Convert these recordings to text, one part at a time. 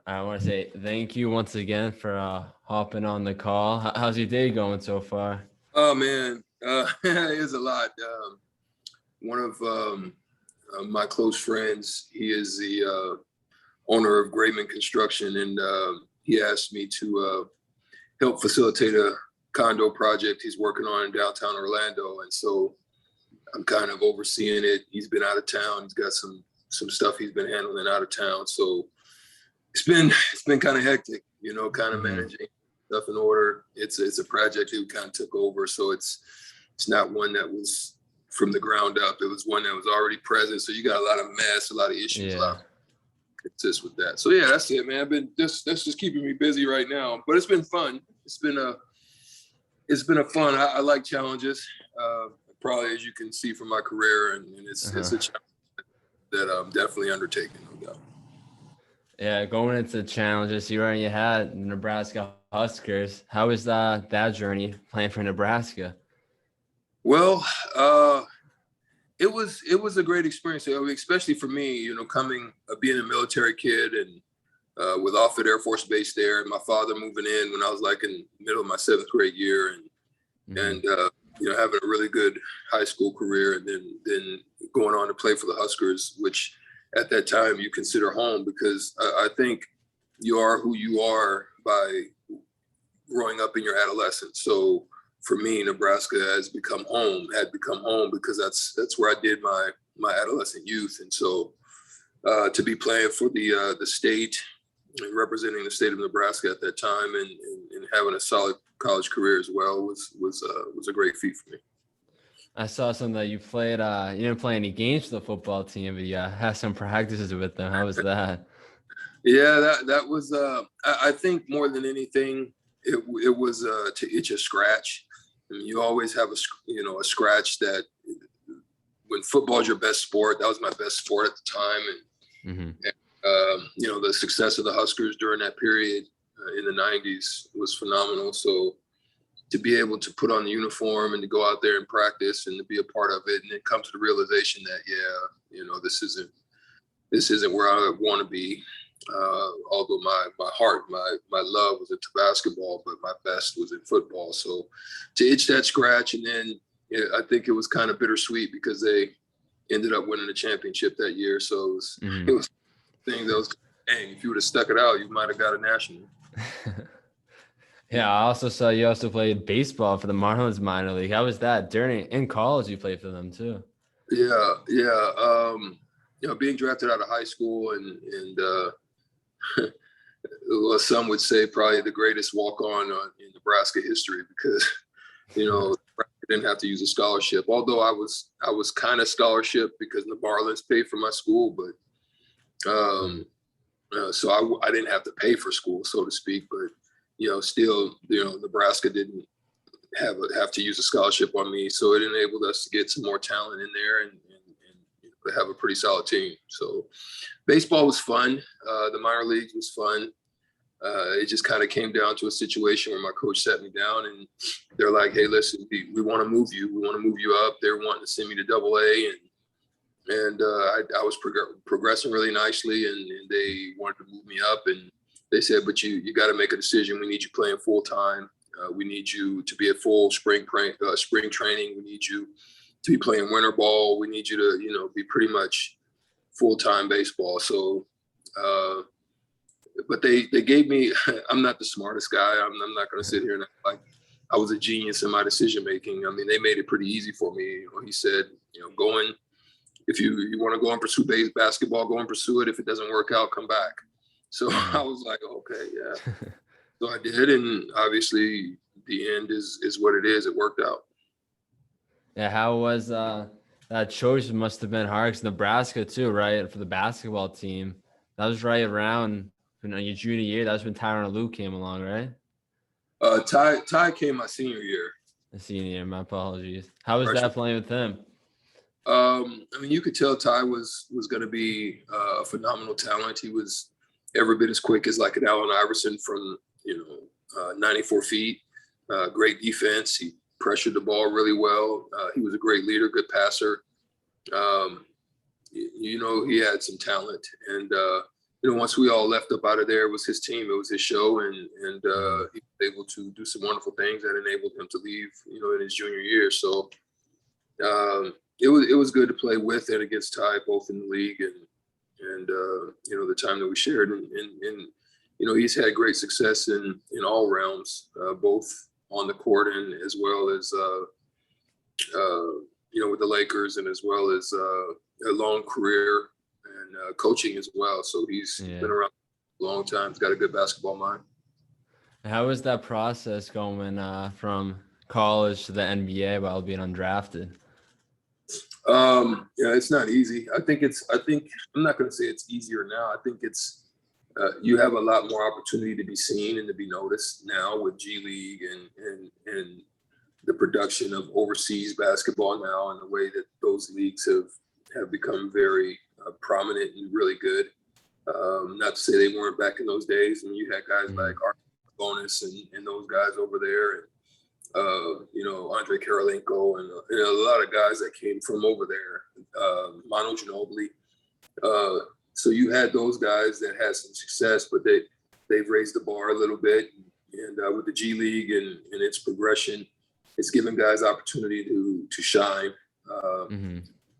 I want to say thank you once again for hopping on the call. How's your day going so far? Oh man, it is a lot. One of my close friends, he is the owner of Grayman Construction, and he asked me to help facilitate a condo project he's working on in downtown Orlando, and so I'm kind of overseeing it. He's been out of town. He's got some stuff he's been handling out of town, so it's been kind of hectic, kind of managing stuff in order. It's a project he kind of took over, so it's not one that was from the ground up. It was one that was already present. So you got a lot of mess, a lot of issues, a lot of consist with that. So yeah, that's it, man. That's just keeping me busy right now, but it's been fun. It's been a fun. I like challenges. Probably as you can see from my career, and it's a challenge that I'm definitely undertaking, no doubt. Yeah, going into challenges, you already had the Nebraska Huskers. How was that journey playing for Nebraska? Well, it was a great experience, especially for me, being a military kid and with Offutt Air Force Base there, and my father moving in when I was like in the middle of my 7th grade year, and having a really good high school career, and then going on to play for the Huskers, which at that time you consider home, because I think you are who you are by growing up in your adolescence. So for me, Nebraska had become home because that's where I did my adolescent youth. And so to be playing for the state and representing the state of Nebraska at that time, and having a solid college career as well was a great feat for me. I saw something that you played. You didn't play any games for the football team, but you had some practices with them. How was that? Yeah, that was. I think more than anything, it was to itch a scratch. I mean, you always have a scratch that when football is your best sport. That was my best sport at the time, and the success of the Huskers during that period in the '90s was phenomenal. So to be able to put on the uniform and to go out there and practice and to be a part of it, and then come to the realization that this isn't where I want to be. Although my heart, my love was into basketball, but my best was in football. So to itch that scratch, and then I think it was kind of bittersweet because they ended up winning the championship that year. So it was a thing that was, dang, if you would have stuck it out, you might have got a national. Yeah, I also saw you also played baseball for the Marlins minor league. How was that? In college, you played for them too. Yeah. Being drafted out of high school and well, some would say probably the greatest walk-on in Nebraska history, because didn't have to use a scholarship. Although I was kind of scholarship because the Marlins paid for my school, but so I didn't have to pay for school, so to speak. But still, Nebraska didn't have to use a scholarship on me, so it enabled us to get some more talent in there and have a pretty solid team. So baseball was fun. The minor leagues was fun. It just kind of came down to a situation where my coach sat me down and they're like, "Hey, listen, we want to move you. We want to move you up." They're wanting to send me to AA, and I was progressing really nicely, and they wanted to move me up. And they said, "But you got to make a decision. We need you playing full time. We need you to be at full spring training. We need you to be playing winter ball. We need you to be pretty much full-time baseball." So but they gave me, I'm not the smartest guy. I'm not going to sit here and act like I was a genius in my decision making. I mean, they made it pretty easy for me. He said, if you want to go and pursue basketball, go and pursue it. If it doesn't work out, come back. So I was like, okay, yeah. So I did, and obviously the end is what it is. It worked out. Yeah, how was that choice? Must have been hard because Nebraska too, right? For the basketball team, that was right around your junior year. That was when Tyronn Lue came along, right? Ty came my senior year. The senior year, my apologies. How was that playing with him? I mean, you could tell Ty was going to be a phenomenal talent. He was every bit as quick as like an Allen Iverson from 94 feet. Great defense. He pressured the ball really well. He was a great leader, good passer. He had some talent, and once we all left up out of there, it was his team, it was his show, and he was able to do some wonderful things that enabled him to leave, in his junior year. So it was good to play with and against Ty, both in the league and the time that we shared, and he's had great success in all realms, both on the court and as well as with the Lakers, and as well as a long career and coaching as well. So he's been around a long time. He's got a good basketball mind. How was that process going from college to the NBA while being undrafted? It's not easy. I think I'm not going to say it's easier now. I think it's you have a lot more opportunity to be seen and to be noticed now with G League and the production of overseas basketball now, and the way that those leagues have become very prominent and really good. Not to say they weren't back in those days. I mean, you had guys like Bonus and those guys over there, and Andre Karolinko and a lot of guys that came from over there, Manu Ginobili. So you had those guys that had some success, but they've raised the bar a little bit. And with the G League and its progression, it's given guys opportunity to shine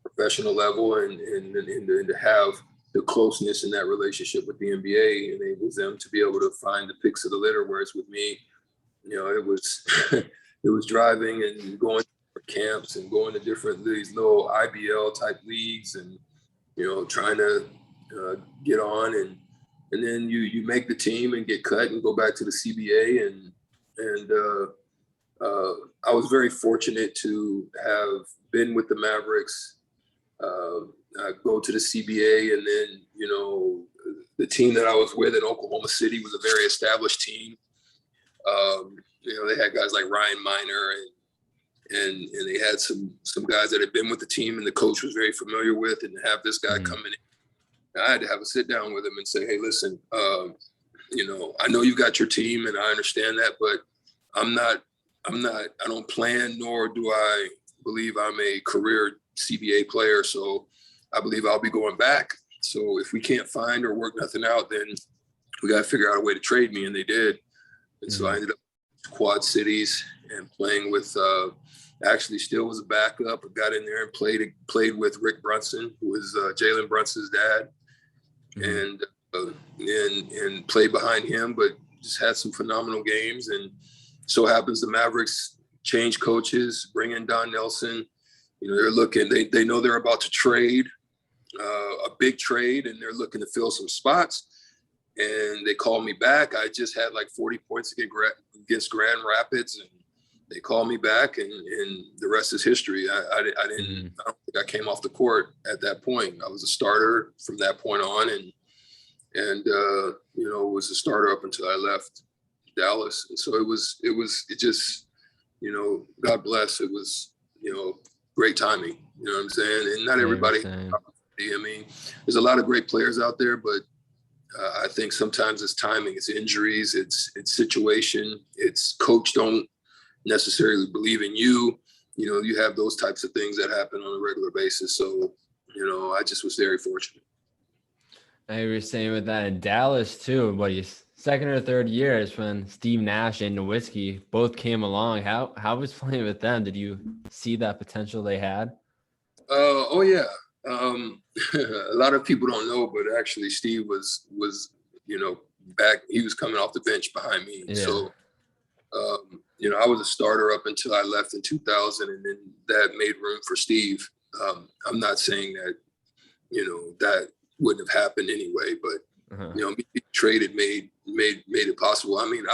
professional level, and to have the closeness in that relationship with the NBA enables them to be able to find the picks of the litter. Whereas with me, it was it was driving and going to camps and going to these little IBL type leagues, and trying to get on, and then you make the team and get cut and go back to the CBA, and I was very fortunate to have been with the Mavericks. I go to the CBA, and then the team that I was with in Oklahoma City was a very established team. They had guys like Ryan Miner, and they had some guys that had been with the team, and the coach was very familiar with, and to have this guy coming in, I had to have a sit down with him and say, hey, listen, I know you've got your team, and I understand that, but I don't plan, nor do I believe I'm a career CBA player. So I believe I'll be going back. So if we can't find or work nothing out, then we got to figure out a way to trade me. And they did. And so I ended up in Quad Cities and playing with, actually still was a backup. I got in there and played with Rick Brunson, who was Jalen Brunson's dad, and played behind him, but just had some phenomenal games. And so happens the Mavericks change coaches, bring in Don Nelson. They're looking, they know they're about to trade, a big trade, and they're looking to fill some spots. And they called me back. I just had like 40 points against Grand Rapids, and they called me back, and the rest is history. I don't think I came off the court at that point. I was a starter from that point on, and was a starter up until I left Dallas. And so it just, God bless. It was, great timing. You know what I'm saying? And not everybody. I mean, there's a lot of great players out there, but I think sometimes it's timing, it's injuries, it's situation, it's coach don't necessarily believe in you. You have those types of things that happen on a regular basis. So, I just was very fortunate. I was saying with that in Dallas too, but your second or third year is when Steve Nash and Nowitzki both came along. How was playing with them? Did you see that potential they had? Oh yeah. A lot of people don't know, but actually Steve was back. He was coming off the bench behind me. Yeah. So, I was a starter up until I left in 2000, and then that made room for Steve. I'm not saying that, that wouldn't have happened anyway, but being traded made it possible. I mean,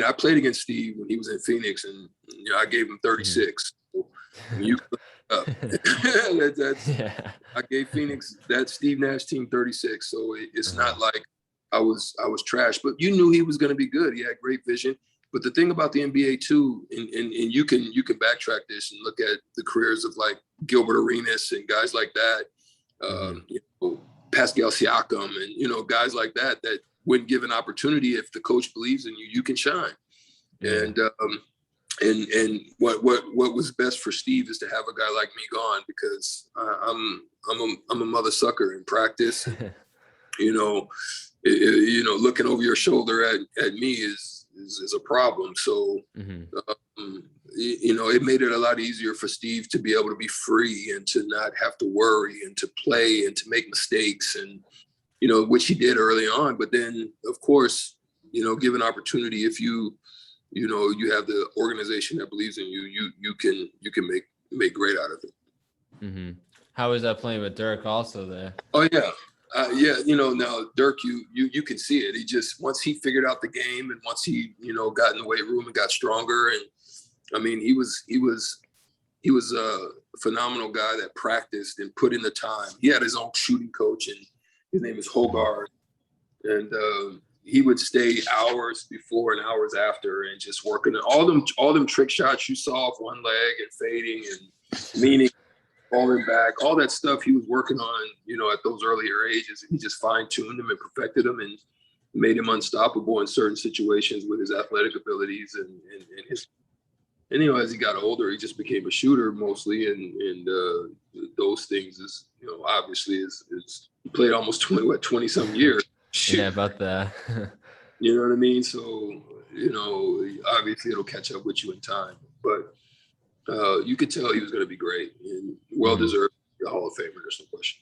I played against Steve when he was in Phoenix, and I gave him 36. So, you up. I gave Phoenix that Steve Nash team 36. So it's not like I was trash, but you knew he was going to be good. He had great vision. But the thing about the NBA too, and you can backtrack this and look at the careers of like Gilbert Arenas and guys like that, Pascal Siakam, and guys like that when given opportunity, if the coach believes in you, you can shine. And what was best for Steve is to have a guy like me gone, because I'm a mother sucker in practice. looking over your shoulder at me is a problem. So, it made it a lot easier for Steve to be able to be free and to not have to worry and to play and to make mistakes and, which he did early on. But then, of course, given opportunity, if you have the organization that believes in you, you can make great out of it. Mm-hmm. How was that playing with Dirk also there? Oh yeah. Now Dirk, you can see it. He just, once he figured out the game and once he, got in the weight room and got stronger. And I mean, he was a phenomenal guy that practiced and put in the time. He had his own shooting coach and his name is Hogarth. And he would stay hours before and hours after and just working all them trick shots you saw off one leg and fading and leaning, falling back, all that stuff he was working on, at those earlier ages. And he just fine-tuned them and perfected them and made him unstoppable in certain situations with his athletic abilities and his. And, as he got older, he just became a shooter mostly. And those things is, obviously is he played almost 20 some years. Yeah, about that. You know what I mean? So, obviously it'll catch up with you in time. But you could tell he was going to be great and well-deserved the Hall of Famer. There's no question.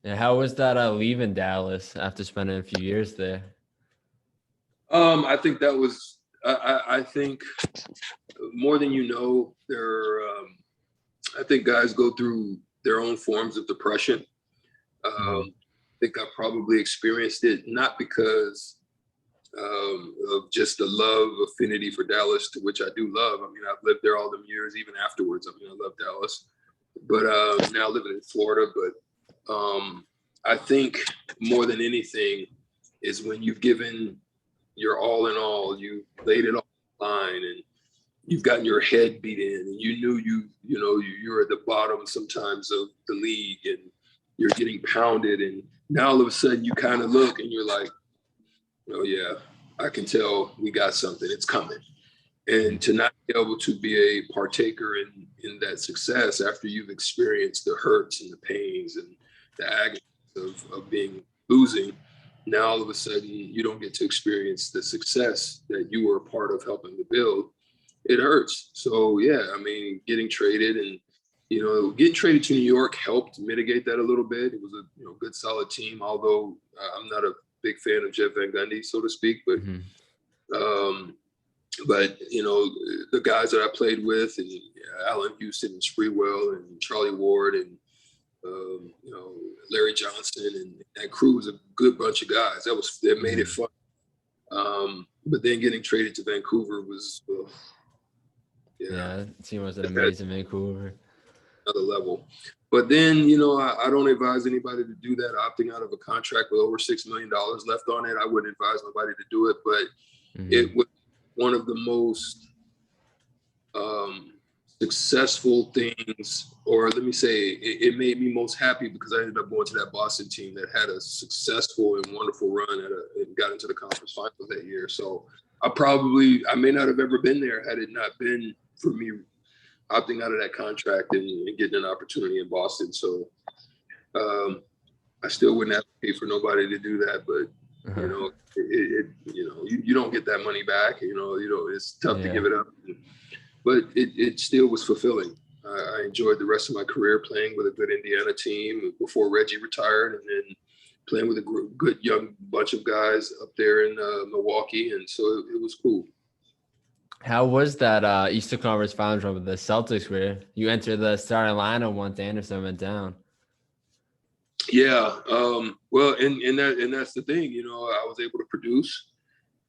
Yeah, how was that leaving Dallas after spending a few years there? I think that was I think more than I think guys go through their own forms of depression. I think I probably experienced it not because of just the love affinity for Dallas, to which I do love. I mean, I've lived there all them years, even afterwards. I mean, I love Dallas, but now living in Florida. But I think more than anything is when you've given your all in all, you laid it on the line, and you've gotten your head beat in, and you knew you're at the bottom sometimes of the league, and you're getting pounded, and now all of a sudden you kind of look and you're like, oh yeah, I can tell we got something, it's coming. And to not be able to be a partaker in that success after you've experienced the hurts and the pains and the agony of losing, now all of a sudden you don't get to experience the success that you were a part of helping to build. It hurts. So yeah, I mean, getting traded and getting traded to New York helped mitigate that a little bit. It was a good solid team, although I'm not a big fan of Jeff Van Gundy, so to speak. But but the guys that I played with, and Allen Houston and Sprewell and Charlie Ward and Larry Johnson, and that crew was a good bunch of guys. That made it fun. But then getting traded to Vancouver was the team was an amazing Vancouver. Another level. But then, I don't advise anybody to do that, opting out of a contract with over $6 million left on it. I wouldn't advise nobody to do it, but it was one of the most successful things, or let me say, it made me most happy because I ended up going to that Boston team that had a successful and wonderful run and got into the conference finals that year. So I may not have ever been there had it not been for me opting out of that contract and getting an opportunity in Boston. So I still wouldn't advocate for nobody to do that, but you don't get that money back. It's tough to give it up, but it still was fulfilling. I enjoyed the rest of my career playing with a good Indiana team before Reggie retired, and then playing with a good young bunch of guys up there in Milwaukee, and so it was cool. How was that Eastern Conference Finals run with the Celtics where you entered the starting lineup once Anderson went down? Yeah. Well, and that's the thing, I was able to produce.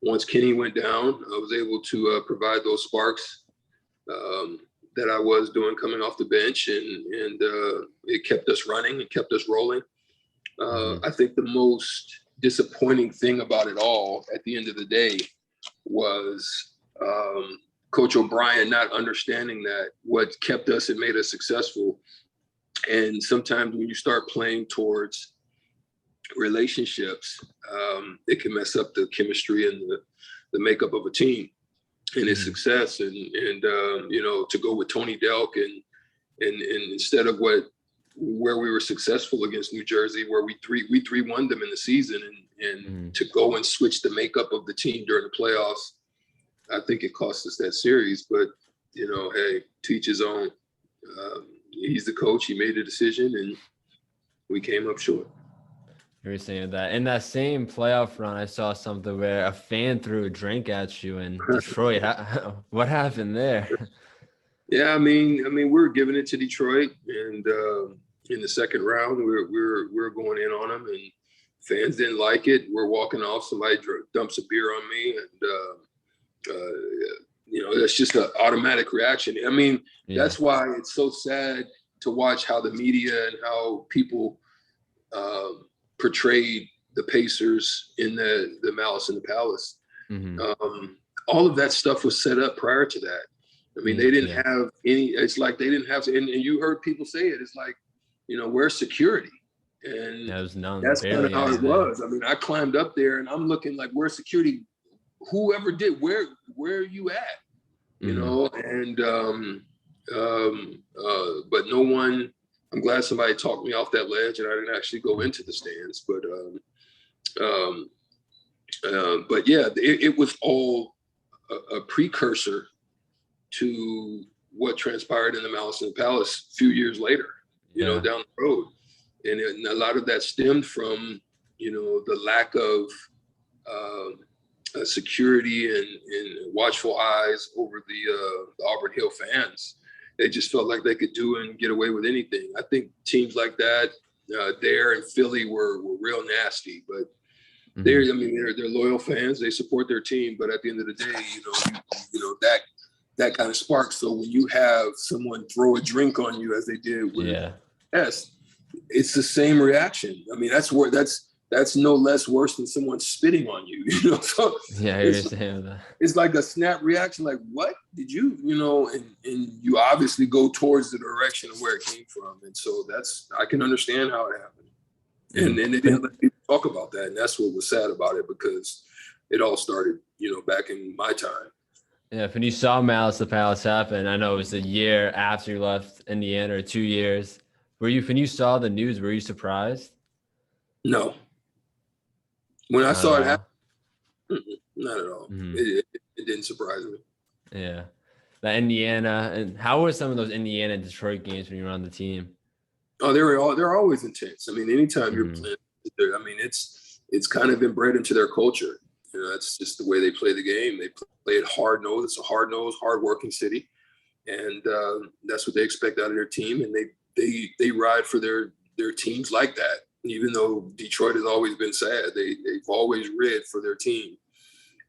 Once Kenny went down, I was able to provide those sparks that I was doing coming off the bench, and it kept us running and kept us rolling. I think the most disappointing thing about it all at the end of the day was Coach O'Brien not understanding that what kept us and made us successful. And sometimes when you start playing towards relationships, it can mess up the chemistry and the makeup of a team and its success. And to go with Tony Delk and instead of what where we were successful against New Jersey, where we 3-1 them in the season, and to go and switch the makeup of the team during the playoffs, I think it cost us that series. But hey, to each his own. He's the coach. He made the decision, and we came up short. You were saying that in that same playoff run, I saw something where a fan threw a drink at you in Detroit. What happened there? Yeah, I mean, we were giving it to Detroit, and in the second round, we were going in on them, and fans didn't like it. We're walking off, somebody dumps a beer on me, and that's just an automatic reaction. I mean, that's why it's so sad to watch how the media and how people portrayed the Pacers in the Malice in the Palace. All of that stuff was set up prior to that. I mean, they didn't have any. It's like they didn't have to. And you heard people say it. It's like, where's security? And there's none. That's kind of how it was. I mean, I climbed up there and I'm looking like, where's security? Whoever did, where are you at? And but no one. I'm glad somebody talked me off that ledge, and I didn't actually go into the stands. But yeah, it was all a precursor to what transpired in the Malice in the Palace a few years later, down the road. And a lot of that stemmed from, the lack of security and watchful eyes over the Auburn Hill fans. They just felt like they could do and get away with anything. I think teams like that there in Philly were real nasty, but they're loyal fans. They support their team, but at the end of the day, that kind of sparks. So when you have someone throw a drink on you, as they did with it's the same reaction. I mean, that's no less worse than someone spitting on you. So it's like a snap reaction. Like, what did you? And you obviously go towards the direction of where it came from, and so I can understand how it happened. And they didn't let people talk about that, and that's what was sad about it, because it all started, back in my time. Yeah, when you saw Malice the Palace happen, I know it was a year after you left Indiana, or 2 years. When you saw the news, were you surprised? No. When I saw it happen, not at all. It didn't surprise me. Yeah. The Indiana, and how were some of those Indiana and Detroit games when you were on the team? Oh, they're always intense. I mean, anytime you're playing, I mean, it's kind of inbred into their culture. That's just the way they play the game. They play it hard-nosed. It's a hard-nosed, hard-working city, and that's what they expect out of their team. And they ride for their teams like that. Even though Detroit has always been sad, they've always rid for their team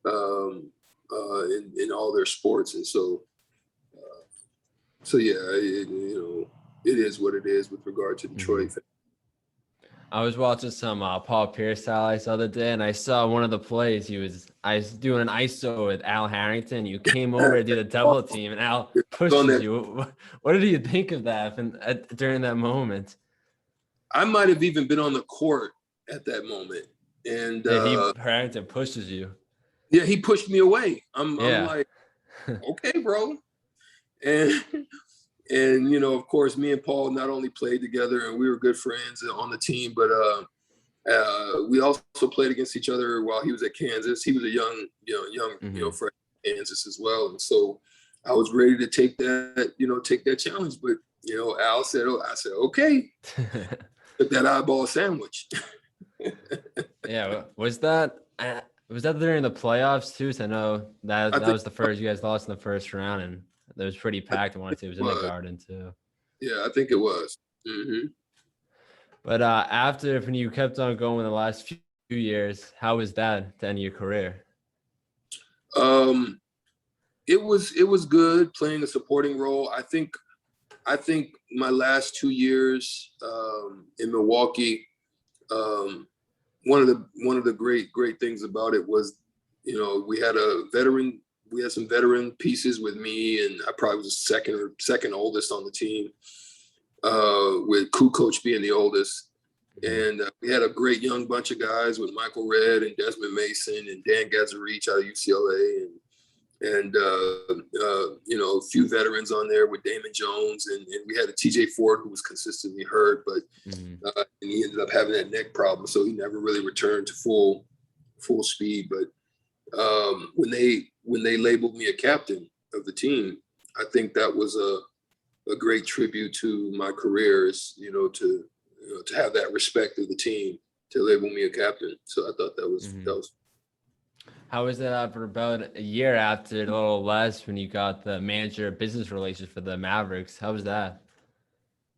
in all their sports. And so yeah, it is what it is with regard to Detroit. I was watching some Paul Pierce highlights the other day, and I saw one of the plays. I was doing an ISO with Al Harrington. You came over to do the double team, and Al pushes you. What did you think of that during that moment? I might have even been on the court at that moment, and Harrington pushes you. Yeah, he pushed me away. I'm like, okay, bro, and of course, me and Paul not only played together and we were good friends on the team, but we also played against each other while he was at Kansas. He was a young freshman at Kansas as well, and so I was ready to take that challenge. But Al said, I said, okay. Took that eyeball sandwich. Yeah, was that during the playoffs too? So I know that was the first you guys lost in the first round, and it was pretty packed. I want to say it was in the Garden too. Yeah, I think it was. But after, when you kept on going the last few years, how was that to end your career? It was good playing a supporting role. I think my last 2 years in Milwaukee, one of the great things about it was, we had some veteran pieces with me, and I probably was the second oldest on the team, with Kukoc being the oldest. And we had a great young bunch of guys with Michael Redd and Desmond Mason and Dan Gazarich out of UCLA, and a few veterans on there with Damon Jones, and we had a TJ Ford who was consistently hurt, but and he ended up having that neck problem, so he never really returned to full speed. But when they labeled me a captain of the team, I think that was a great tribute to my career, is to have that respect of the team to label me a captain. So I thought that was How was it for about a year after, a little less, when you got the manager of business relations for the Mavericks? How was that?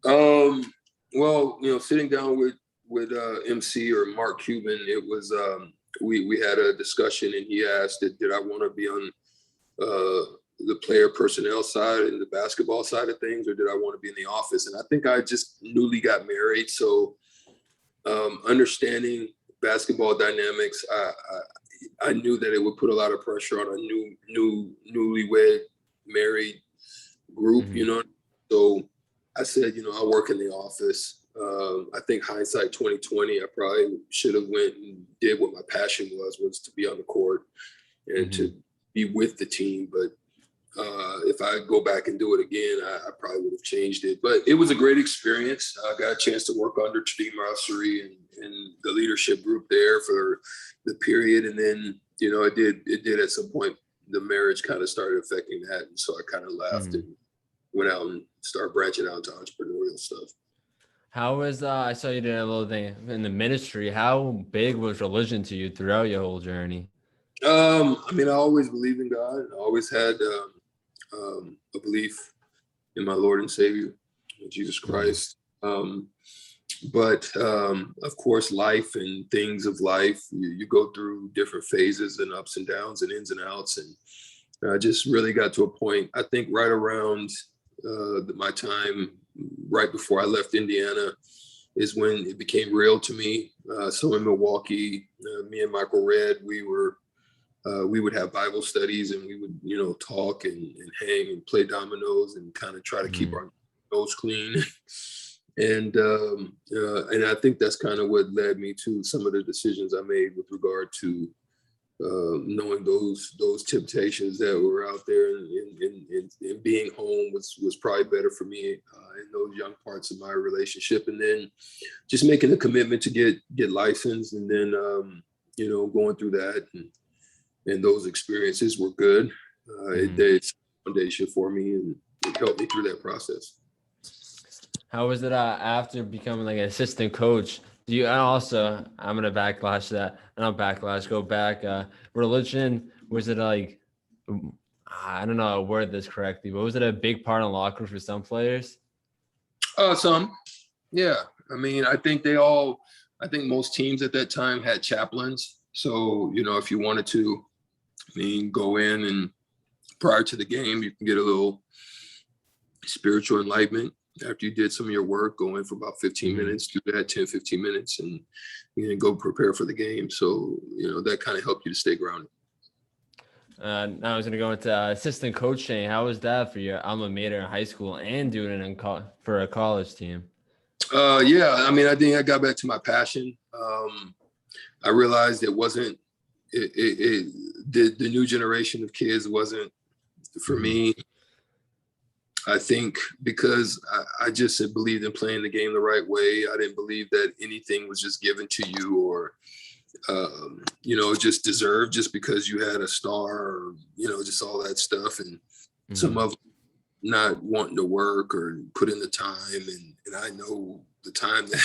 Well, sitting down with MC or Mark Cuban, it was we had a discussion, and he asked did I want to be on the player personnel side and the basketball side of things, or did I want to be in the office? And I think I just newly got married, so understanding basketball dynamics, I knew that it would put a lot of pressure on a newlywed married group, So I said, I'll work in the office. I think hindsight 2020, I probably should have went and did what my passion was to be on the court and to be with the team. But if I go back and do it again, I probably would have changed it. But it was a great experience. I got a chance to work under Tadim Masseri and the leadership group there for the period. And then, it did at some point, the marriage kind of started affecting that. And so I kind of left and went out and started branching out to entrepreneurial stuff. How was, I saw you did a little thing in the ministry. How big was religion to you throughout your whole journey? I always believed in God. I always had a belief in my Lord and Savior, Jesus Christ. But of course, life and things of life, you go through different phases and ups and downs and ins and outs. And I just really got to a point, I think right around my time, right before I left Indiana, is when it became real to me. So in Milwaukee, me and Michael Redd, we would have Bible studies, and we would, talk and hang and play dominoes and kind of try to keep our nose clean. And I think that's kind of what led me to some of the decisions I made with regard to knowing those temptations that were out there, and being home was probably better for me in those young parts of my relationship. And then just making a commitment to get licensed, and then going through that, and those experiences were good. It did foundation for me, and it helped me through that process. How was it after becoming like an assistant coach? I'm going to backlash that. Go back. Religion, was it like, I don't know how to word this correctly, but was it a big part in locker room for some players? Some, yeah. I think most teams at that time had chaplains. So, if you wanted to, go in, and prior to the game, you can get a little spiritual enlightenment. After you did some of your work, go in for about 15 minutes, do that 10, 15 minutes, and go prepare for the game. So, that kind of helped you to stay grounded. Now I was going to go into assistant coaching. How was that for your alma mater in high school and doing it for a college team? Yeah, I think I got back to my passion. I realized it wasn't, the new generation of kids wasn't for me. I think because I just had believed in playing the game the right way. I didn't believe that anything was just given to you, or, just deserved just because you had a star, or, just all that stuff. And some of them not wanting to work or put in the time. And I know the time that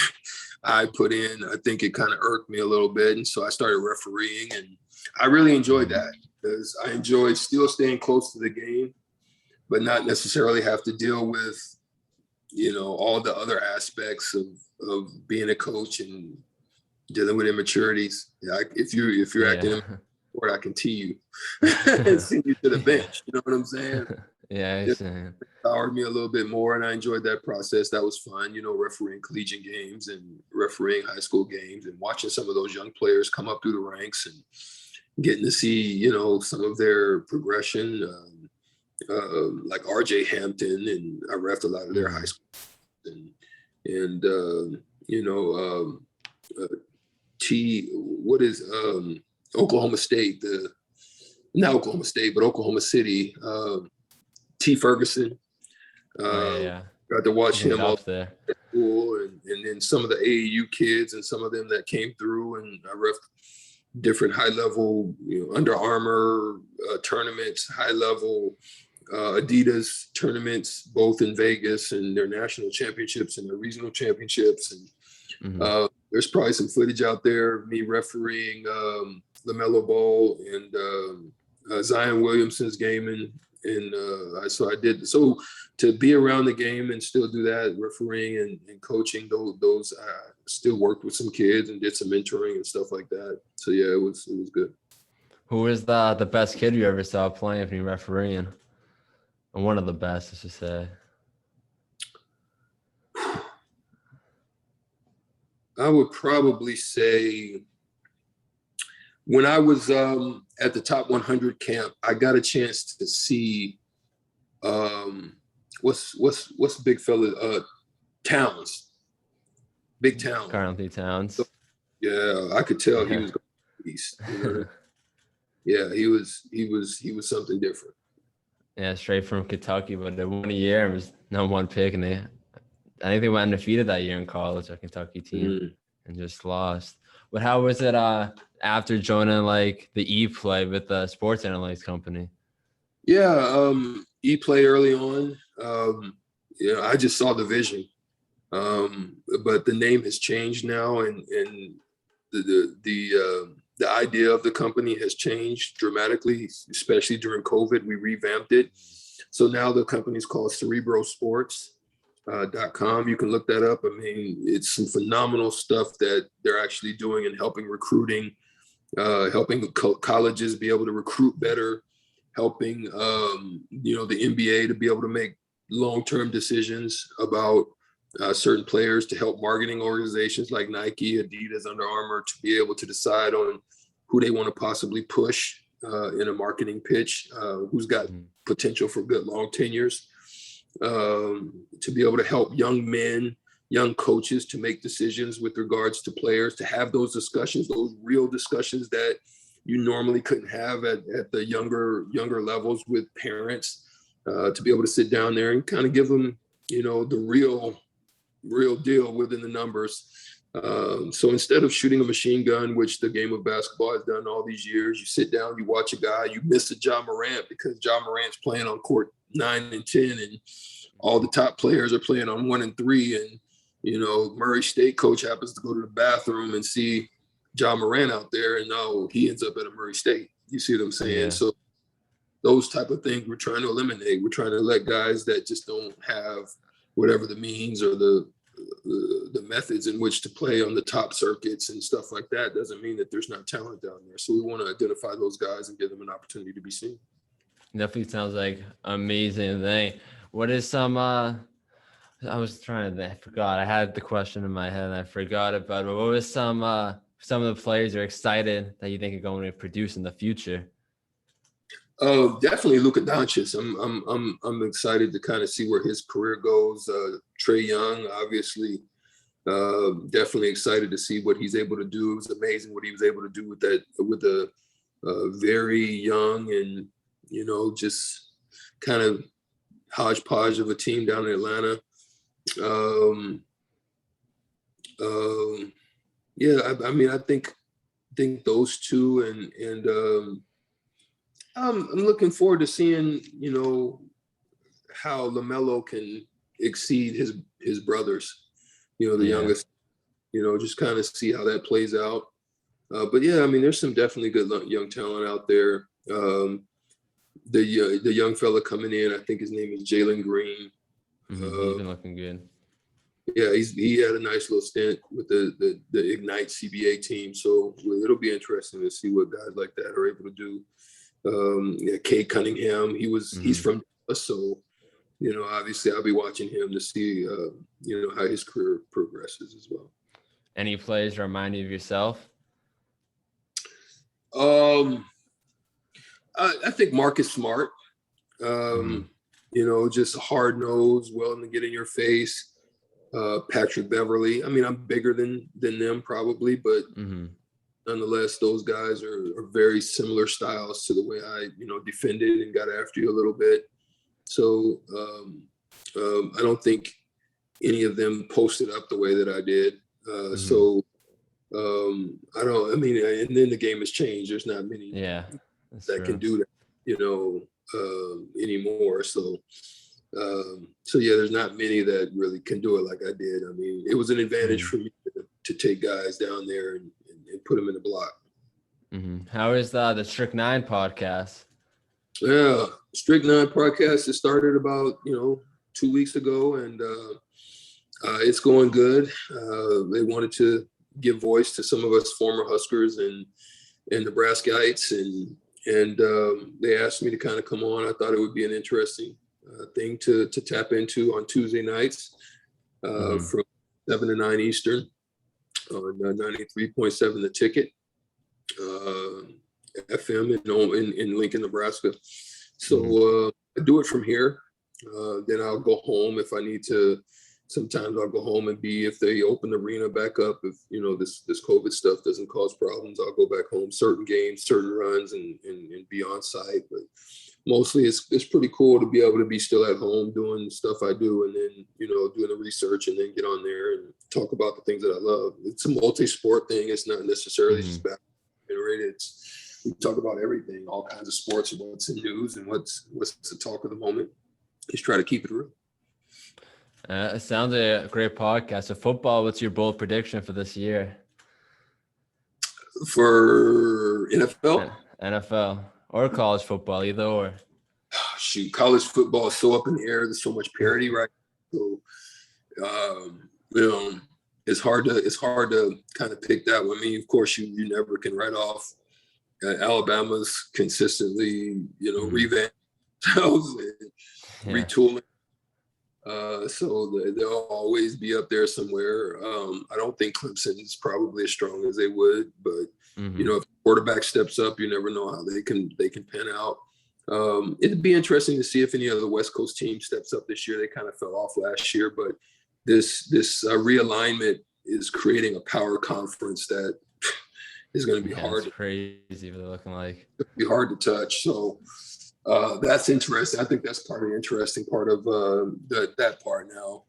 I put in, I think it kind of irked me a little bit. And so I started refereeing, and I really enjoyed that, because I enjoyed still staying close to the game, but not necessarily have to deal with, all the other aspects of being a coach and dealing with immaturities. If you're acting immature, I can tee you and send you to the bench. You know what I'm saying? Yeah, it empowered me a little bit more, and I enjoyed that process. That was fun, refereeing collegiate games and refereeing high school games, and watching some of those young players come up through the ranks and getting to see, some of their progression. Like RJ Hampton, and I reffed a lot of their high school, Oklahoma State, not Oklahoma State, but Oklahoma City. T. Ferguson. Yeah. Got to watch him all up there. at school, and then some of the AAU kids and some of them that came through, and I ref different high level, Under Armour tournaments, high level Adidas tournaments, both in Vegas, and their national championships and their regional championships. And there's probably some footage out there of me refereeing LaMelo Ball and Zion Williamson's game, and so I did. So to be around the game and still do that, refereeing and coaching, those I still worked with some kids and did some mentoring and stuff like that. So yeah, it was good. Who was the best kid you ever saw playing if you refereeing? And one of the best, I should say. I would probably say when I was at the top 100 camp, I got a chance to see what's big fella Towns, Big Town. Carl Towns. So, yeah, I could tell he was going east. Yeah, he was something different. Yeah, straight from Kentucky, but they won a year and was #1 pick, and I think they went undefeated that year in college, a Kentucky team, and just lost. But how was it after joining like the E-Play with the sports analytics company? Yeah, E-Play early on. I just saw the vision, but the name has changed now, and the idea of the company has changed dramatically, especially during COVID. We revamped it. So now the company is called cerebrosports.com. You can look that up. I mean, it's some phenomenal stuff that they're actually doing and helping recruiting, helping colleges be able to recruit better, helping, the NBA to be able to make long-term decisions about certain players, to help marketing organizations like Nike, Adidas, Under Armour to be able to decide on who they want to possibly push in a marketing pitch, who's got potential for good long tenures, to be able to help young men, young coaches to make decisions with regards to players, to have those discussions, those real discussions that you normally couldn't have at the younger levels with parents, to be able to sit down there and kind of give them, the real deal within the numbers. So instead of shooting a machine gun, which the game of basketball has done all these years, you sit down, you watch a guy, you miss a Ja Morant because Ja Morant's playing on court 9 and 10, and all the top players are playing on 1 and 3. And, Murray State coach happens to go to the bathroom and see Ja Morant out there, and he ends up at a Murray State. You see what I'm saying? Yeah. So those type of things we're trying to eliminate. We're trying to let guys that just don't have whatever the means or the methods in which to play on the top circuits and stuff like that. Doesn't mean that there's not talent down there. So we want to identify those guys and give them an opportunity to be seen. Definitely sounds like amazing thing. What is some I was trying to I forgot. I had the question in my head and I forgot about it. But what was some of the players you're excited that you think are going to produce in the future? Definitely Luka Doncic. I'm excited to kind of see where his career goes. Trae Young, obviously, definitely excited to see what he's able to do. It was amazing what he was able to do with a very young and just kind of hodgepodge of a team down in Atlanta. I think those two, and I'm looking forward to seeing, how LaMelo can exceed his brothers, the youngest, just kind of see how that plays out. But yeah, I mean, there's some definitely good young talent out there. The young fella coming in, I think his name is Jalen Green. He's been looking good. Yeah, he had a nice little stint with the Ignite CBA team. So it'll be interesting to see what guys like that are able to do. Kate Cunningham, he's from us, so obviously I'll be watching him to see how his career progresses as well. Any plays remind you of yourself? I think Marcus Smart, just hard nose, willing to get in your face. Patrick Beverly. I mean, I'm bigger than them probably, but nonetheless, those guys are very similar styles to the way I, defended and got after you a little bit. So I don't think any of them posted up the way that I did. So and then the game has changed. There's not many that can do that, anymore. So yeah, there's not many that really can do it like I did. I mean, it was an advantage for me to take guys down there and put them in the block. How is the Strict 9 podcast? Yeah, Strict 9 podcast, it started about, 2 weeks ago, and it's going good. They wanted to give voice to some of us former Huskers and Nebraskaites, and they asked me to kind of come on. I thought it would be an interesting thing to tap into on Tuesday nights from 7 to 9 Eastern on 93.7 The Ticket FM in Lincoln, Nebraska. So I do it from here. Then I'll go home if I need to. Sometimes I'll go home and if they open the arena back up, if this COVID stuff doesn't cause problems, I'll go back home, certain games, certain runs, and be on site. But mostly it's pretty cool to be able to be still at home doing stuff I do, and then doing the research, and then get on there and talk about the things that I love. It's a multi-sport thing. It's not necessarily just basketball. We talk about everything, all kinds of sports, and what's in news and what's the talk of the moment. Just try to keep it real. It sounds like a great podcast. So football, what's your bold prediction for this year? For NFL? NFL or college football, either or. Shoot, college football is so up in the air. There's so much parity right now. So, it's hard to kind of pick that one. I mean, of course, you never can write off Alabama's consistently, revamp themselves and retooling. So they'll always be up there somewhere. I don't think Clemson is probably as strong as they would, but if the quarterback steps up, you never know how they can pan out. It'd be interesting to see if any other West Coast team steps up this year. They kind of fell off last year, but this realignment is creating a power conference that is going to be hard. It's crazy what they're looking like. It'll be hard to touch. So. That's interesting. I think that's part of the interesting part of that part now.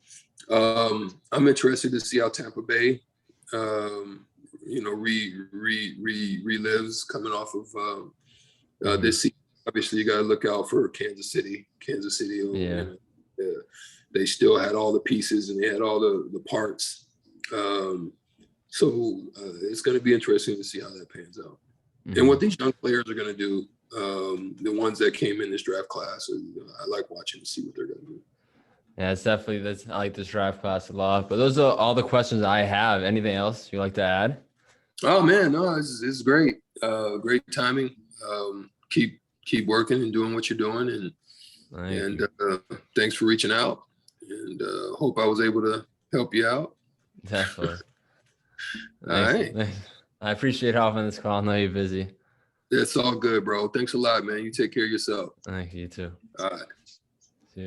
I'm interested to see how Tampa Bay, relives coming off of this season. Obviously, you got to look out for Kansas City. They still had all the pieces and they had all the parts. So it's going to be interesting to see how that pans out and what these young players are going to do. The ones that came in this draft class, I like watching to see what they're going to do. Yeah, it's definitely this. I like this draft class a lot. But those are all the questions I have. Anything else you'd like to add? Oh man, no, it's great. Great timing. Keep working and doing what you're doing, and thanks for reaching out. And hope I was able to help you out. Definitely. All right. I appreciate hopping on this call. I know you're busy. It's all good, bro. Thanks a lot, man. You take care of yourself. Thank you, too. All right.